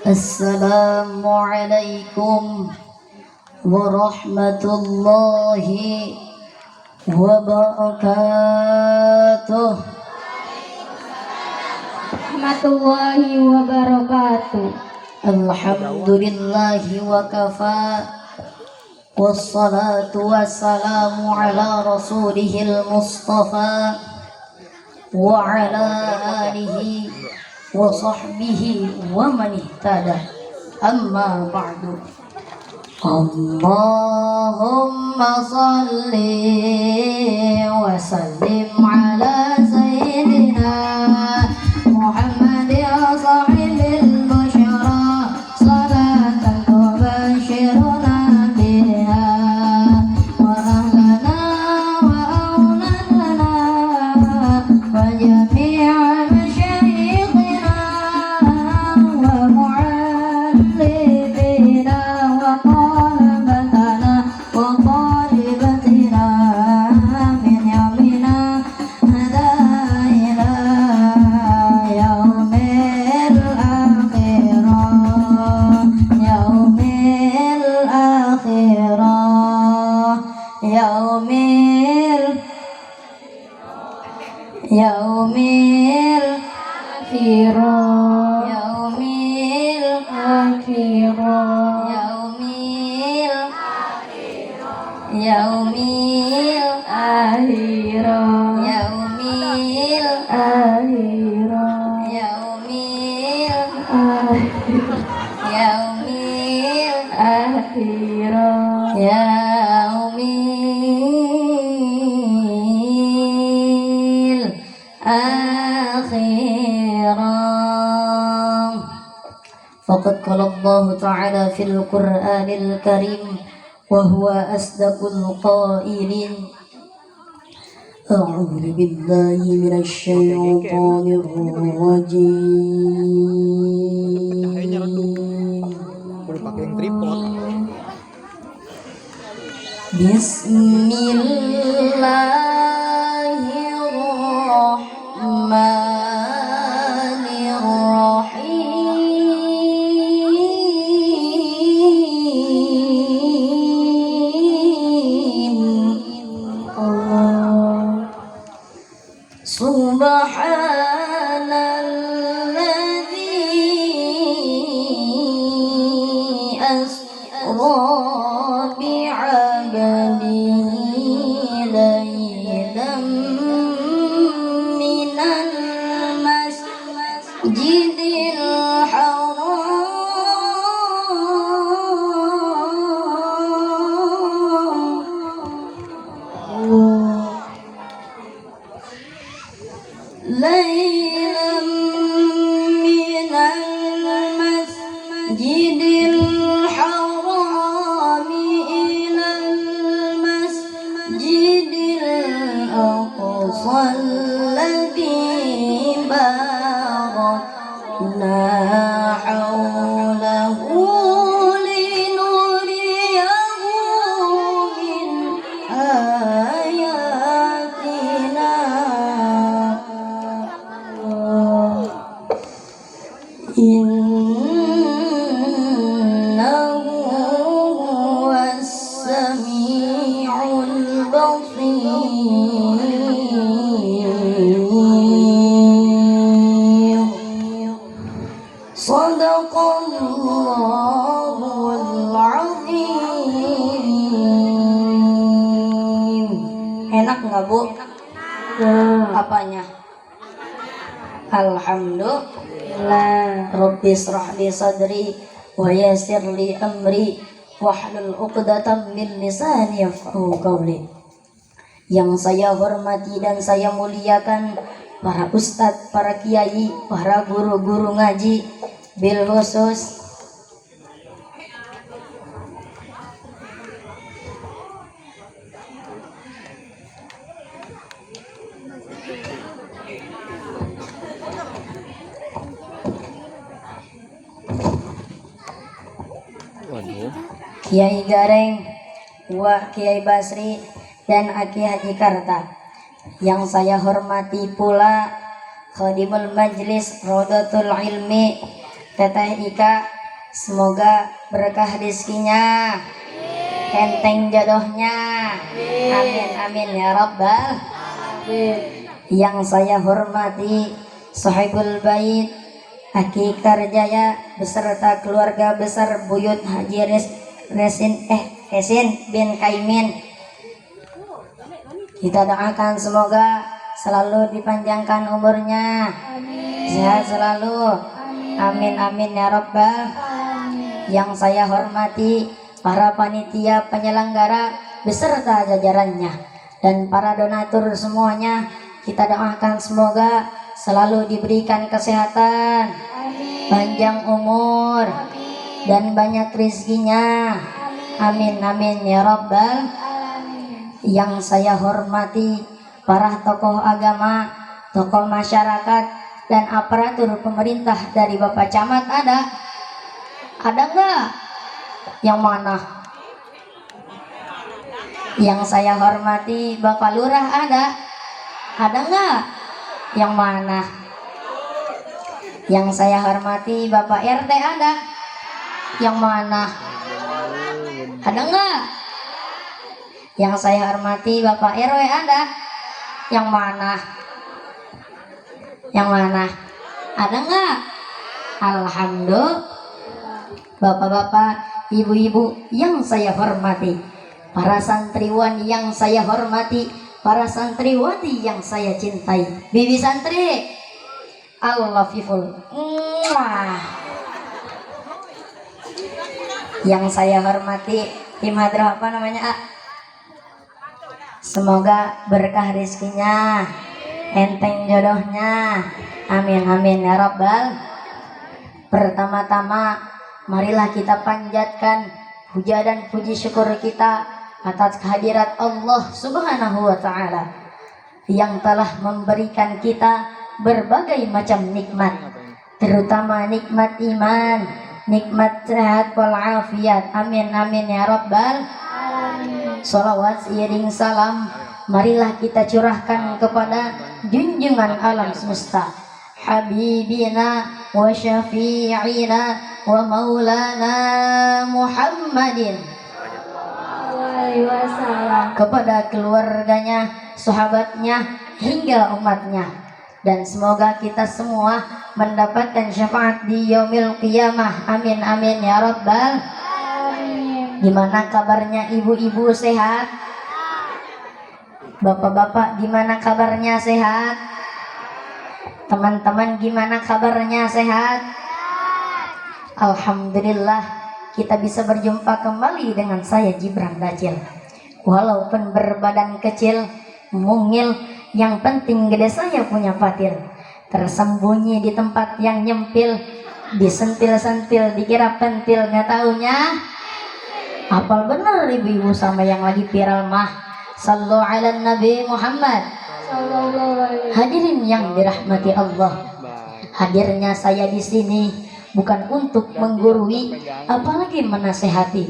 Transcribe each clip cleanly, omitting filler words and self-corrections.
Assalamualaikum warahmatullahi wabarakatuh. Warahmatullahi wabarakatuh. Alhamdulillahi wa kafa. Wassalatu wassalamu ala rasulihil mustafa wa ala alihi wa sahbihi wa man ihtada. Amma ba'du. Allahumma salli wa sallim ala sayyidina Muhammad ya sahibil busyara salatan tubashiruna biha wa ahlana wa awladana wa jami'a masyayikhina wa mu'allimina wa talabatana wa talibatina min yawmina hada ila yaumil akhirah yaumil akhirah. Faqad qala Allah Ta'ala fil Qur'anil Karim wa huwa asdaqul qailin. A'udzu billahi minasy syaithanir rajim. Bismillahirrahmanirrahim. Subhanalladzi asra bi'abdihi laylan minal masjidil ليلا من المسجد الحرام إلى المسجد الأقصى الذي باركنا حوله لنريه من آياتنا إنه هو السميع البصير. صدق الله العظيم. Enak nggak Bu? Apanya? Alhamdulillah. Rabbi israh li sadri wa yassir li amri wahlul 'uqdatam min lisani yafqahu qawli. Yang saya hormati dan saya muliakan para ustadz, para kiai, para guru-guru ngaji, bil khusus Kiai Gareng, Wah Kiai Basri, dan Aki Haji Karta. Yang saya hormati pula Khadimul Majlis Rodatul Ilmi Teteh Ika, semoga berkah rezekinya, enteng jodohnya, amin amin ya rabbal. Yang saya hormati Sahibul Bait Aki Karjaya beserta keluarga besar Buyut Haji Resin bin Kaimin. Kita doakan semoga selalu dipanjangkan umurnya, sehat selalu, amin amin ya rabbal. Yang saya hormati para panitia penyelenggara beserta jajarannya dan para donatur semuanya, kita doakan semoga selalu diberikan kesehatan, panjang umur, dan banyak rezekinya, amin amin ya rabbal. Yang saya hormati para tokoh agama, tokoh masyarakat, dan aparatur pemerintah dari Bapak Camat ada nggak? Yang mana? Yang saya hormati Bapak Lurah ada nggak? Yang mana? Yang saya hormati Bapak RT ada? Yang mana? Ada nggak? Yang saya hormati Bapak RW ada? Yang mana? Yang mana? Ada nggak? Alhamdulillah. Bapak-bapak, ibu-ibu yang saya hormati, para santriwan yang saya hormati, para santriwati yang saya cintai, bibi santri, I love you full. Yang saya hormati tim hadrah apa namanya? Semoga berkah rezekinya, enteng jodohnya, amin amin ya rabbal. Pertama-tama marilah kita panjatkan puja dan puji syukur kita atas kehadirat Allah Subhanahu wa ta'ala yang telah memberikan kita berbagai macam nikmat, terutama nikmat iman, nikmat sehat walafiat, amin amin ya rabbal. Salawat seiring salam marilah kita curahkan kepada junjungan alam semesta, Habibina wa syafi'ina wa maulana Muhammadin, kepada keluarganya, sahabatnya, hingga umatnya. Dan semoga kita semua mendapatkan syafaat di yaumil qiyamah, amin amin ya rabbal. Gimana kabarnya ibu-ibu, sehat? Bapak-bapak gimana kabarnya, sehat? Teman-teman gimana kabarnya, sehat? Alhamdulillah kita bisa berjumpa kembali dengan saya Gibran Dacil. Walaupun berbadan kecil, mungil, yang penting gede saya punya patil. Tersembunyi di tempat yang nyempil, disentil-sentil dikira pentil, nggak taunya apal bener ibu-ibu sama yang lagi viral mah. Sallu ala Nabi Muhammad. Hadirin yang dirahmati Allah, hadirnya saya di sini bukan untuk menggurui, apalagi menasehati,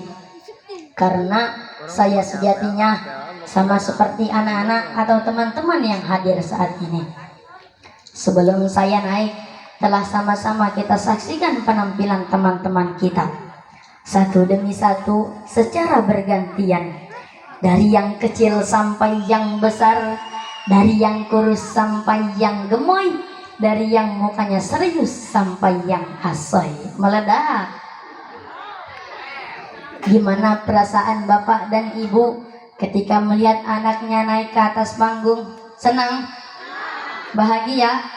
karena saya sejatinya sama seperti anak-anak atau teman-teman yang hadir saat ini. Sebelum saya naik, telah sama-sama kita saksikan penampilan teman-teman kita satu demi satu secara bergantian, dari yang kecil sampai yang besar, dari yang kurus sampai yang gemoy, dari yang mukanya serius sampai yang asoy meledak. Gimana perasaan bapak dan ibu ketika melihat anaknya naik ke atas panggung? Senang? Bahagia?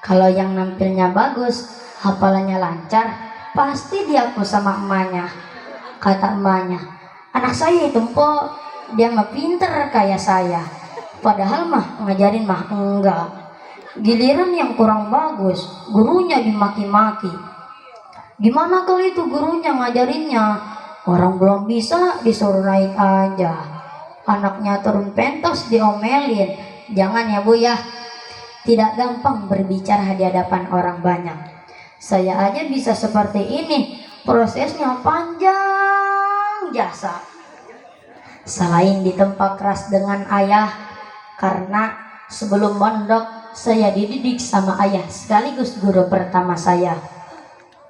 Kalau yang nampilnya bagus, hafalannya lancar, pasti diaku sama emaknya. Kata emaknya, anak saya itu mpok, dia mah pinter kayak saya. Padahal mah ngajarin mah enggak. Giliran yang kurang bagus, gurunya dimaki-maki. Gimana kalau itu gurunya ngajarinnya? Orang belum bisa disuruh naik aja. Anaknya turun pentas diomelin. Jangan ya Bu ya. Tidak gampang berbicara di hadapan orang banyak. Saya aja bisa seperti ini, prosesnya panjang jasa. Selain ditempa keras dengan ayah, karena sebelum mondok saya dididik sama ayah sekaligus guru pertama saya.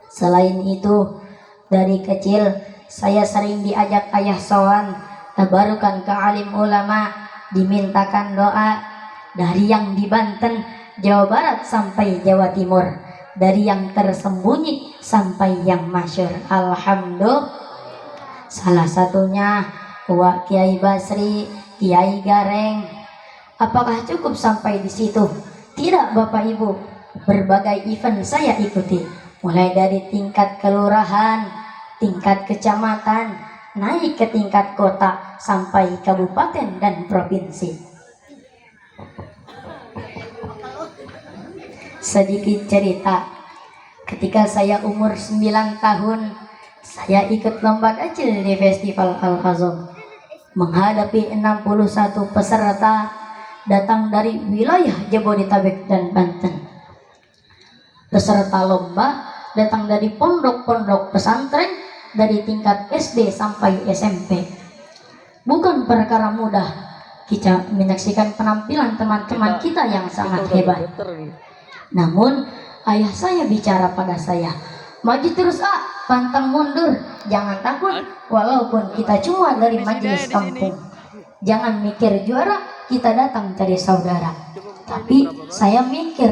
Selain itu, dari kecil saya sering diajak ayah sowan, tabarukan ke alim ulama, dimintakan doa. Dari yang di Banten, Jawa Barat sampai Jawa Timur, dari yang tersembunyi sampai yang masyhur. Alhamdulillah. Salah satunya Wak Kiai Basri, Kiai Gareng. Apakah cukup sampai di situ? Tidak Bapak Ibu. Berbagai event saya ikuti, mulai dari tingkat kelurahan, tingkat kecamatan, naik ke tingkat kota sampai kabupaten dan provinsi. Sedikit cerita, ketika saya umur 9 tahun, saya ikut lomba kecil di Festival Al-Azam. Menghadapi 61 peserta datang dari wilayah Jabodetabek dan Banten. Peserta lomba datang dari pondok-pondok pesantren dari tingkat SD sampai SMP. Bukan perkara mudah kita menyaksikan penampilan teman-teman kita yang sangat hebat. Namun ayah saya bicara pada saya, maju terus pantang mundur, jangan takut walaupun kita cuma dari majelis kampung. Jangan mikir juara, kita datang cari saudara. Tapi saya mikir,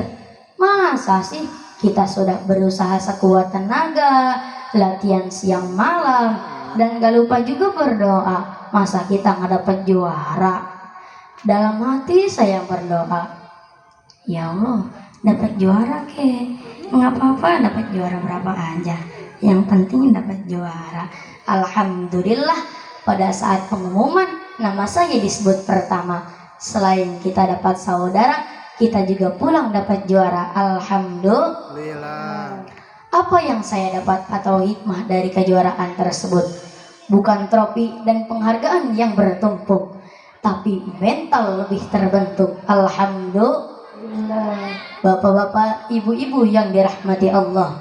masa sih kita sudah berusaha sekuat tenaga, latihan siang malam, dan gak lupa juga berdoa, masa kita gak dapat juara? Dalam hati saya berdoa, ya Allah, dapat juara nggak apa-apa, dapat juara berapa aja, yang penting dapat juara. Alhamdulillah, pada saat pengumuman nama saya disebut pertama. Selain kita dapat saudara, kita juga pulang dapat juara. Alhamdulillah. Apa yang saya dapat atau hikmah dari kejuaraan tersebut? Bukan trofi dan penghargaan yang bertumpuk, tapi mental lebih terbentuk. Alhamdulillah. Bapak-bapak, ibu-ibu yang dirahmati Allah,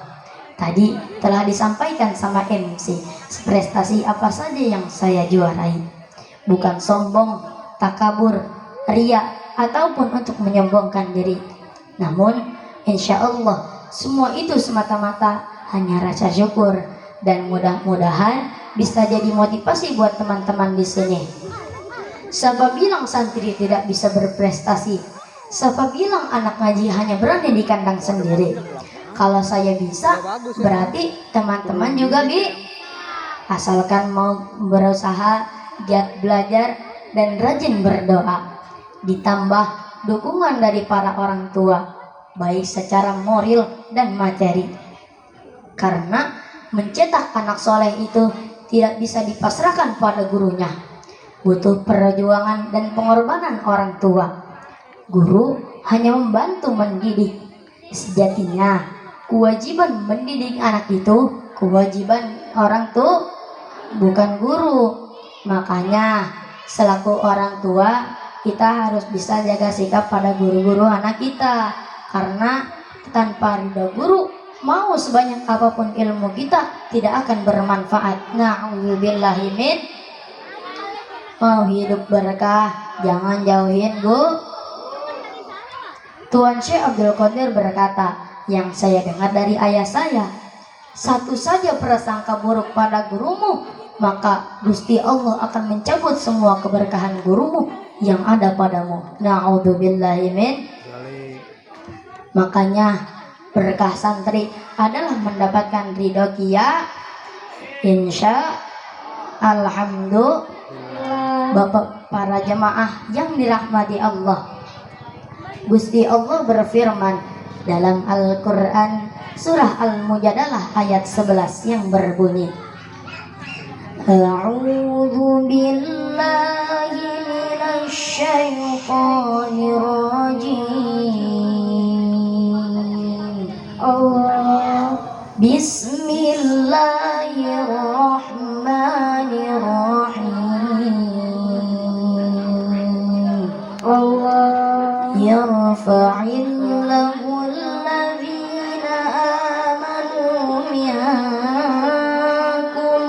tadi telah disampaikan sama MC prestasi apa saja yang saya juarai. Bukan sombong, takabur, ria, ataupun untuk menyombongkan diri. Namun insya Allah semua itu semata-mata hanya rasa syukur, dan mudah-mudahan bisa jadi motivasi buat teman-teman di sini. Siapa bilang santri tidak bisa berprestasi? Siapa bilang anak ngaji hanya berani di kandang sendiri? Kalau saya bisa, berarti teman-teman juga asalkan mau berusaha, giat belajar, dan rajin berdoa. Ditambah dukungan dari para orang tua, baik secara moral dan materi. Karena mencetak anak soleh itu tidak bisa dipasrahkan pada gurunya. Butuh perjuangan dan pengorbanan orang tua. Guru hanya membantu mendidik. Sejatinya kewajiban mendidik anak itu kewajiban orang tua, bukan guru. Makanya selaku orang tua kita harus bisa jaga sikap pada guru-guru anak kita. Karena tanpa ridho guru, mau sebanyak apapun ilmu kita tidak akan bermanfaat. Na'udzubillahi min. Mau hidup berkah, jangan jauhin Tuan Syekh Abdul Qadir berkata, yang saya dengar dari ayah saya, satu saja prasangka buruk pada gurumu, maka Gusti Allah akan mencabut semua keberkahan gurumu yang ada padamu. Na'udzubillahi min. Makanya berkah santri adalah mendapatkan ridho Kia. Insya Alhamdulillah. Bapak para jemaah yang dirahmati Allah. Gusti Allah berfirman dalam Al-Quran surah Al-Mujadalah ayat 11 yang berbunyi, A'udzu billahi minasy syaithanir rajim. Bismillahirrahmanirrahim. Yarfa'illahu alladhina amanu minkum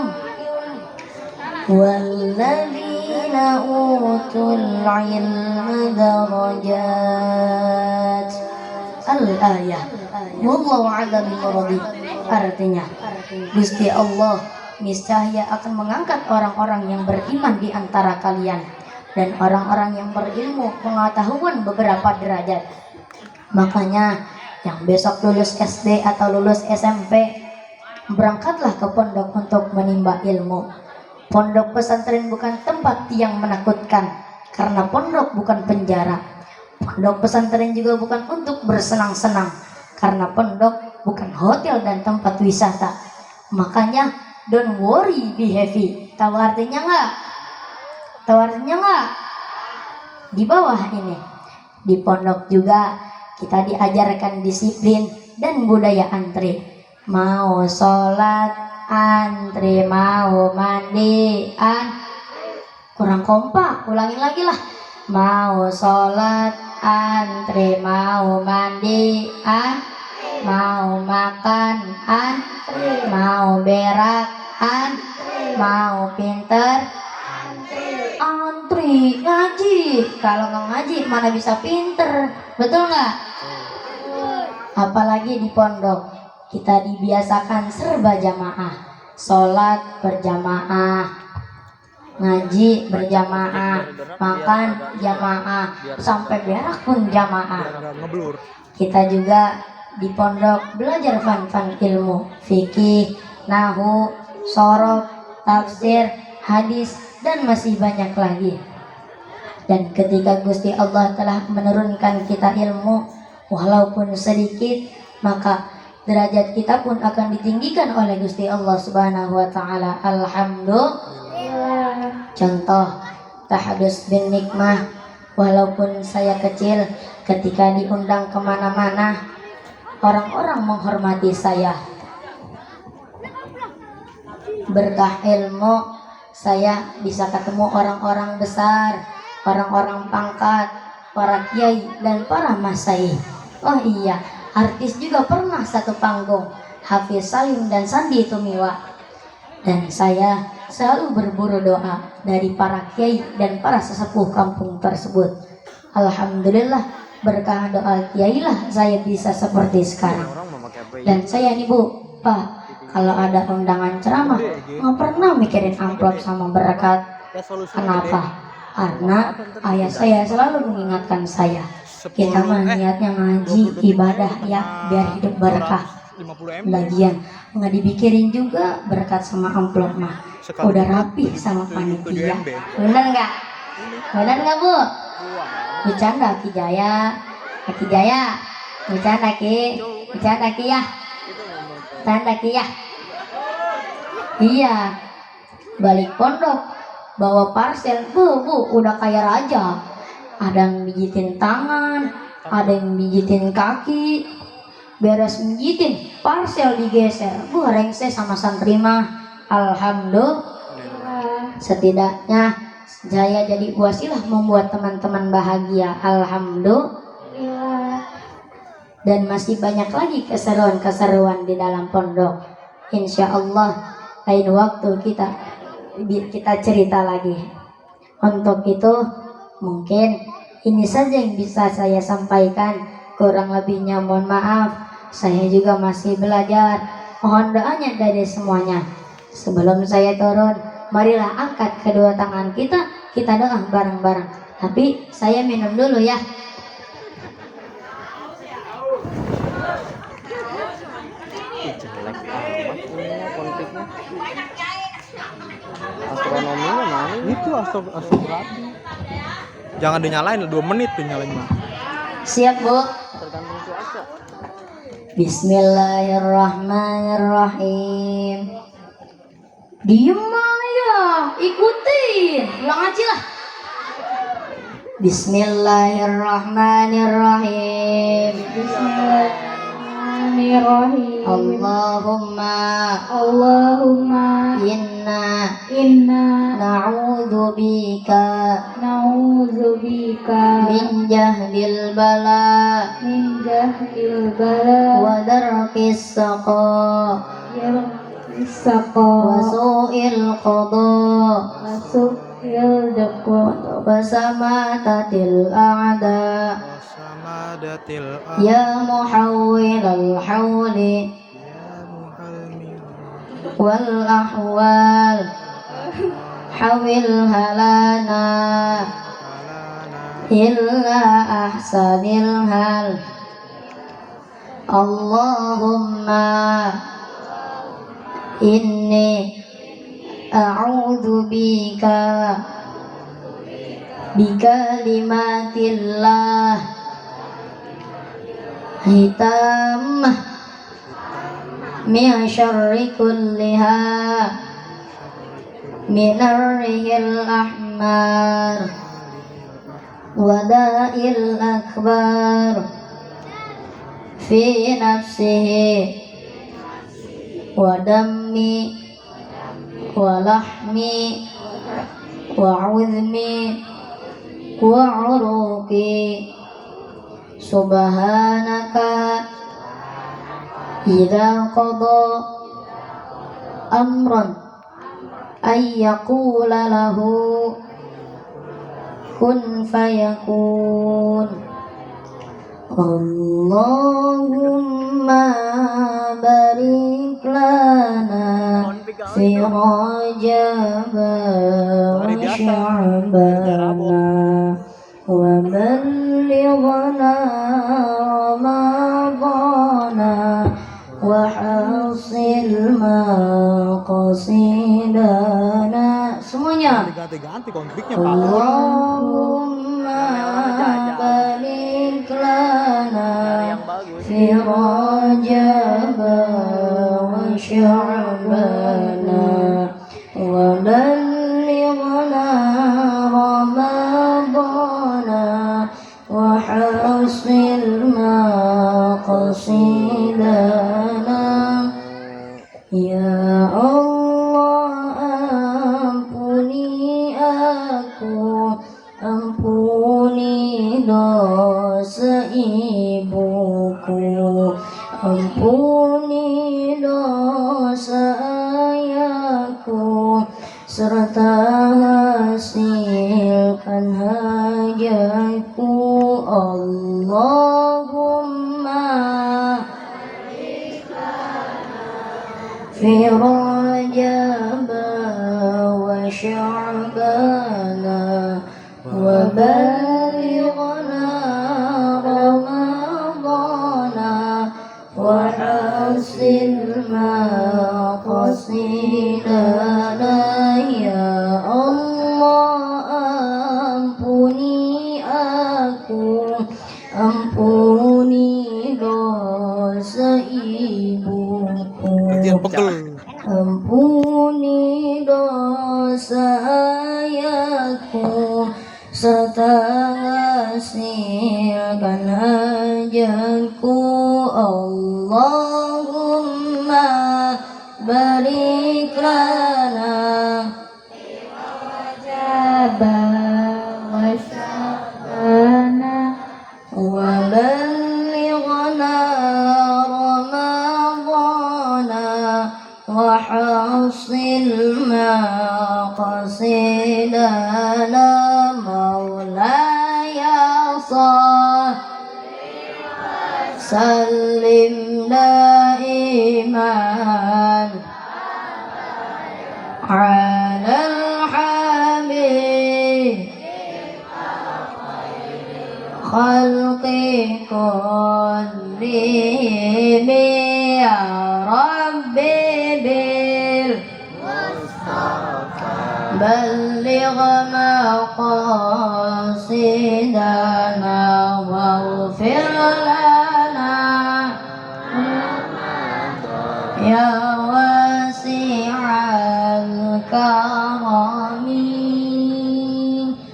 walladzina utul ilma darajat. Al-ayah. Wallahu a'lam bishawab. Artinya, Gusti Allah niscaya akan mengangkat orang-orang yang beriman di antara kalian dan orang-orang yang berilmu pengetahuan beberapa derajat. Makanya yang besok lulus SD atau lulus SMP, berangkatlah ke pondok untuk menimba ilmu. Pondok pesantren bukan tempat yang menakutkan, karena pondok bukan penjara. Pondok pesantren juga bukan untuk bersenang-senang, karena pondok bukan hotel dan tempat wisata. Makanya don't worry, be happy. Tahu artinya nggak? Tahu artinya nggak? Di bawah ini, di pondok juga kita diajarkan disiplin dan budaya antri. Mau sholat antri, mau mandi kurang kompak, ulangin lagi lah. Mau sholat antri, mau mandi mau makan mau berak mau pinter antri. Ngaji, kalau nggak ngaji mana bisa pinter, betul nggak? Apalagi di pondok kita dibiasakan serba jamaah, sholat berjamaah, ngaji berjamaah, makan jamaah, sampai berak pun jamaah. Kita juga di pondok belajar fan-fan ilmu, fikih, nahu, sorof, tafsir, hadis, dan masih banyak lagi. Dan ketika Gusti Allah telah menurunkan kita ilmu, walaupun sedikit, maka derajat kita pun akan ditinggikan oleh Gusti Allah Subhanahu wa Ta'ala. Alhamdulillah. Contoh tahadus bin nikmah, walaupun saya kecil, ketika diundang kemana-mana, orang-orang menghormati saya. Berkah ilmu, saya bisa ketemu orang-orang besar, orang-orang pangkat, para kiai dan para masai. Oh iya, artis juga pernah satu panggung, Hafiz Salim dan Sandi Tumiwa. Dan saya selalu berburu doa dari para kiai dan para sesepuh kampung tersebut. Alhamdulillah, berkah doa kiai lah saya bisa seperti sekarang. Dan saya nih Bu, Pak, kalau ada undangan ceramah nggak pernah mikirin amplop sama berkat. Kenapa? Karena ayah saya selalu mengingatkan saya, kita mah niatnya ngaji ibadah ya, biar hidup berkah. Lagian nggak dipikirin juga berkat sama amplop mah, udah rapi sama panitia. Bener nggak? Bener nggak Bu? Bercanda Ki Jaya, Ki Jaya, bercanda Ki, bercanda Ki ya, bercanda Ki ya. Iya, balik pondok bawa parcel, bu udah kaya raja. Ada yang mijitin tangan, ada yang mijitin kaki. Beres mijitin, parcel digeser, bu rengse sama santri mah. Alhamdulillah, setidaknya saya jadi wasilah membuat teman-teman bahagia. Alhamdulillah. Dan masih banyak lagi keseruan-keseruan di dalam pondok. Insya Allah lain waktu kita cerita lagi. Untuk itu mungkin ini saja yang bisa saya sampaikan. Kurang lebihnya mohon maaf. Saya juga masih belajar. Mohon doanya dari semuanya. Sebelum saya turun, marilah angkat kedua tangan kita doa bareng-bareng. Tapi saya minum dulu ya. Astronominya mana? Itu astrografi. Jangan dinyalain 2 menit tuh nyalain mah. Siap, Bu? Tergantung cuaca. Bismillahirrahmanirrahim. Diem ya, ikutin. Ulang aja lah. Bismillahirrahmanirrahim. Bismillahirrahmanirrahim. Allahumma inna na'udzubika min jahdil bala wa darkis saqa wa su'il qada wa samatatil a'da ya muhawwilal hawli wal ahwal hawil halana illa ahsanil hal. Allahumma inni a'udzu bika bikalimatillah hitamah min syarri kulliha minarrihil ahmar wada'il akbar fi nafsihi wa dammi wa lahmi wa uzmi wa uruqi subhanaka idza qada amran ay yaqula lahu kun fayakun. Allahumma barik lana fi Rajab wa Sya'bana wa ballighna Ramadana wa hasil maqasidana. Semuanya. Ganti konfliknya Pak. Allahumma barik lana fi Rajab wa Sya'bana wa ballighna Ramadana wa hasil maqasidana. Ya Allah, ampuni aku, ampuni dosa ibuku, ampuni dosa ayahku, serta hasilkan hajatku. Allahumma fi Rajab wa Sya'bana wa ballighna Ramadana wa hasil maqasidana. Ya Allah, ampuni aku, ampuni dosa ibuku, ampuni dosa ayahku, serta hasilkan hajatku. Allahumma barik lana wa Sya'bana wa ballighna Ramadana wa hasil maqasidana. Maulaya sallim daiman alal habib khalqi kullihim ya Rabbi bil balligh maqasid سيدنا واغفر لنا يا واسع الكرم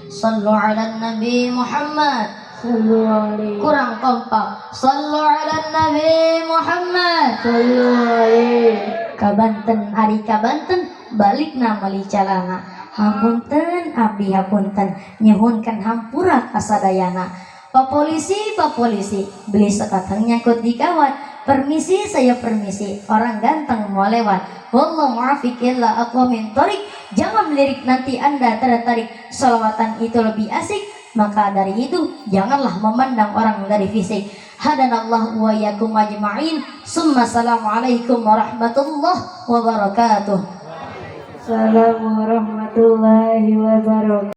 صلوا على النبي محمد Sallu alaihi. kurang kompak sallu ala nabi Muhammad Sallu alaihi. kabanten hari kabanten balik nama licalana hapunten abdi hapunten nyuhunkan hampura kasadayana Pak polisi beli sekatang nyangkut di kawat permisi saya permisi orang ganteng mau lewat wallahu muafiqillah aqwa min thariq jangan melirik nanti anda tertarik salawatan itu lebih asik maka dari itu janganlah memandang orang dari fisik hadanallahu wa yakum ajma'in summa assalamualaikum warahmatullahi wabarakatuh Assalamualaikum warahmatullahi wabarakatuh.